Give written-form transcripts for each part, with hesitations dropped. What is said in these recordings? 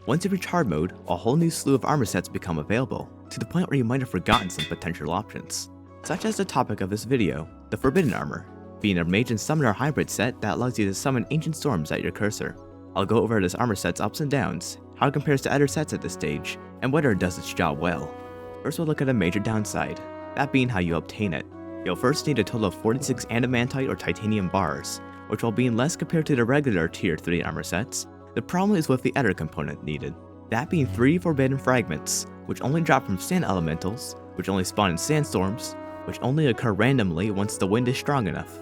Once you reach hard mode, a whole new slew of armor sets become available, to the point where you might have forgotten some potential options. Such as the topic of this video, the Forbidden Armor, being a mage and summoner hybrid set that allows you to summon ancient storms at your cursor. I'll go over this armor set's ups and downs, how it compares to other sets at this stage, and whether it does its job well. First we'll look at a major downside, that being how you obtain it. You'll first need a total of 46 Adamantite or Titanium bars, which while being less compared to the regular tier 3 armor sets, the problem is with the Aether component needed. That being 3 forbidden fragments, which only drop from sand elementals, which only spawn in sandstorms, which only occur randomly once the wind is strong enough.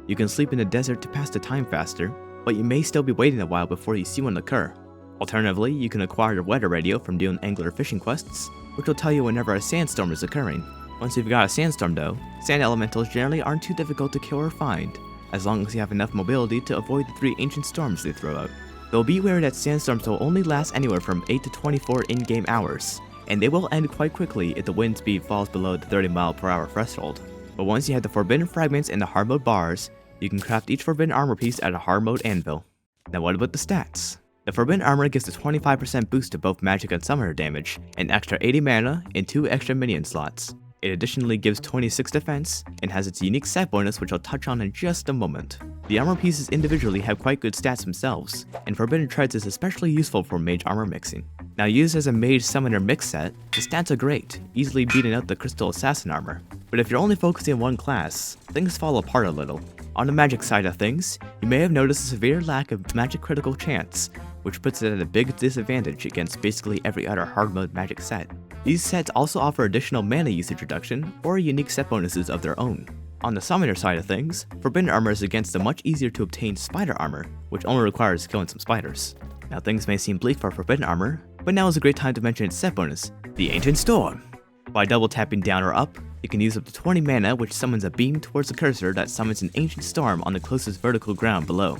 You can sleep in the desert to pass the time faster, but you may still be waiting a while before you see one occur. Alternatively, you can acquire your weather radio from doing angler fishing quests, which will tell you whenever a sandstorm is occurring. Once you've got a sandstorm though, sand elementals generally aren't too difficult to kill or find, as long as you have enough mobility to avoid the 3 ancient storms they throw out. Though be aware that sandstorms will only last anywhere from 8 to 24 in-game hours, and they will end quite quickly if the wind speed falls below the 30-mile-per-hour threshold. But once you have the forbidden fragments and the hard mode bars, you can craft each forbidden armor piece at a hard mode anvil. Now what about the stats? The forbidden armor gives a 25% boost to both magic and summoner damage, an extra 80 mana, and 2 extra minion slots. It additionally gives 26 defense, and has its unique set bonus which I'll touch on in just a moment. The armor pieces individually have quite good stats themselves, and Forbidden Treads is especially useful for mage armor mixing. Now used as a mage summoner mix set, the stats are great, easily beating out the Crystal Assassin armor. But if you're only focusing on one class, things fall apart a little. On the magic side of things, you may have noticed a severe lack of magic critical chance, which puts it at a big disadvantage against basically every other hard mode magic set. These sets also offer additional mana usage reduction or unique set bonuses of their own. On the summoner side of things, Forbidden Armor is against the much easier to obtain Spider Armor, which only requires killing some spiders. Now things may seem bleak for Forbidden Armor, but now is a great time to mention its set bonus, the Ancient Storm. By double tapping down or up, you can use up to 20 mana which summons a beam towards the cursor that summons an Ancient Storm on the closest vertical ground below.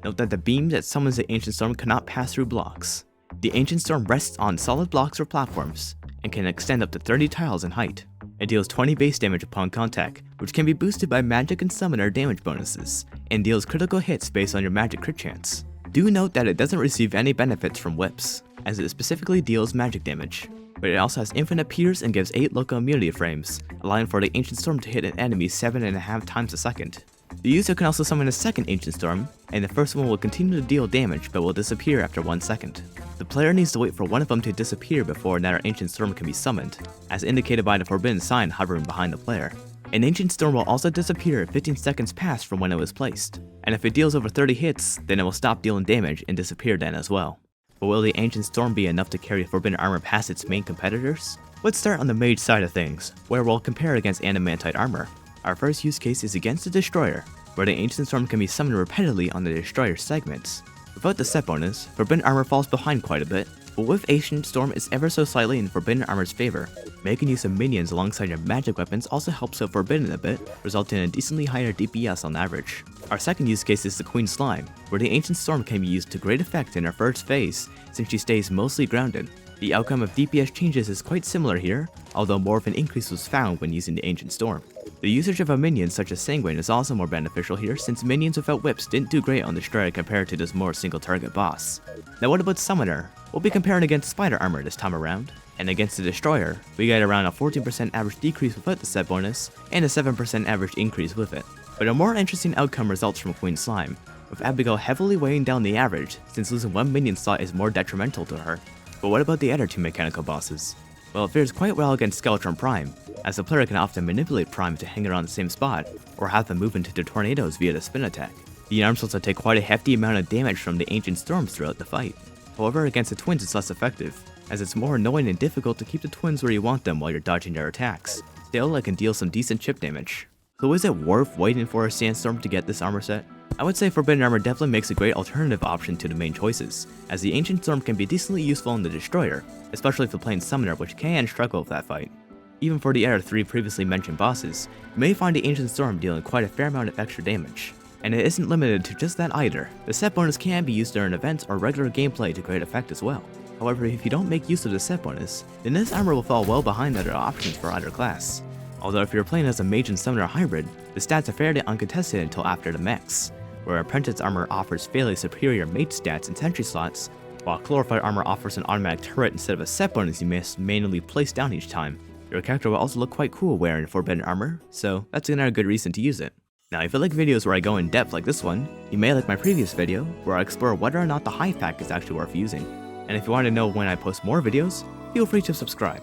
Note that the beam that summons the Ancient Storm cannot pass through blocks. The Ancient Storm rests on solid blocks or platforms, and can extend up to 30 tiles in height. It deals 20 base damage upon contact, which can be boosted by magic and summoner damage bonuses, and deals critical hits based on your magic crit chance. Do note that it doesn't receive any benefits from whips, as it specifically deals magic damage, but it also has infinite pierce and gives 8 local immunity frames, allowing for the Ancient Storm to hit an enemy 7.5 times a second. The user can also summon a second Ancient Storm, and the first one will continue to deal damage but will disappear after 1 second. The player needs to wait for one of them to disappear before another Ancient Storm can be summoned, as indicated by the forbidden sign hovering behind the player. An Ancient Storm will also disappear if 15 seconds pass from when it was placed, and if it deals over 30 hits, then it will stop dealing damage and disappear then as well. But will the Ancient Storm be enough to carry Forbidden Armor past its main competitors? Let's start on the mage side of things, where we'll compare against Adamantite armor. Our first use case is against the Destroyer, where the Ancient Storm can be summoned repeatedly on the Destroyer segments. Without the set bonus, Forbidden Armor falls behind quite a bit, but with Ancient Storm it's ever so slightly in Forbidden Armor's favor. Making use of minions alongside your magic weapons also helps out Forbidden a bit, resulting in a decently higher DPS on average. Our second use case is the Queen Slime, where the Ancient Storm can be used to great effect in her first phase, since she stays mostly grounded. The outcome of DPS changes is quite similar here, although more of an increase was found when using the Ancient Storm. The usage of a minion such as Sanguine is also more beneficial here, since minions without whips didn't do great on Destroyer compared to this more single target boss. Now what about Summoner? We'll be comparing against Spider Armor this time around, and against the Destroyer, we get around a 14% average decrease without the set bonus, and a 7% average increase with it. But a more interesting outcome results from Queen Slime, with Abigail heavily weighing down the average, since losing one minion slot is more detrimental to her. But what about the other 2 mechanical bosses? Well, it fares quite well against Skeletron Prime, as the player can often manipulate Prime to hang around the same spot, or have them move into the tornadoes via the spin attack. The arms also take quite a hefty amount of damage from the Ancient Storms throughout the fight. However, against the twins it's less effective, as it's more annoying and difficult to keep the twins where you want them while you're dodging their attacks. Still, it can deal some decent chip damage. So is it worth waiting for a Sandstorm to get this armor set? I would say Forbidden Armor definitely makes a great alternative option to the main choices, as the Ancient Storm can be decently useful in the Destroyer, especially if you're playing Summoner, which can struggle with that fight. Even for the other 3 previously mentioned bosses, you may find the Ancient Storm dealing quite a fair amount of extra damage. And it isn't limited to just that either. The set bonus can be used during events or regular gameplay to great effect as well. However, if you don't make use of the set bonus, then this armor will fall well behind other options for either class. Although if you're playing as a mage and summoner hybrid, the stats are fairly uncontested until after the mechs, where Apprentice Armor offers fairly superior mage stats and sentry slots, While Chlorophyte armor offers an automatic turret instead of a set bonus you must manually place down each time, your character will also look quite cool wearing forbidden armor, so that's another good reason to use it. Now if you like videos where I go in depth like this one, you may like my previous video where I explore whether or not the hive pack is actually worth using. And if you want to know when I post more videos, feel free to subscribe.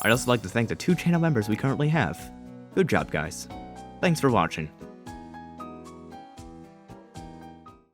I'd also like to thank the 2 channel members we currently have. Good job guys. Thanks for watching.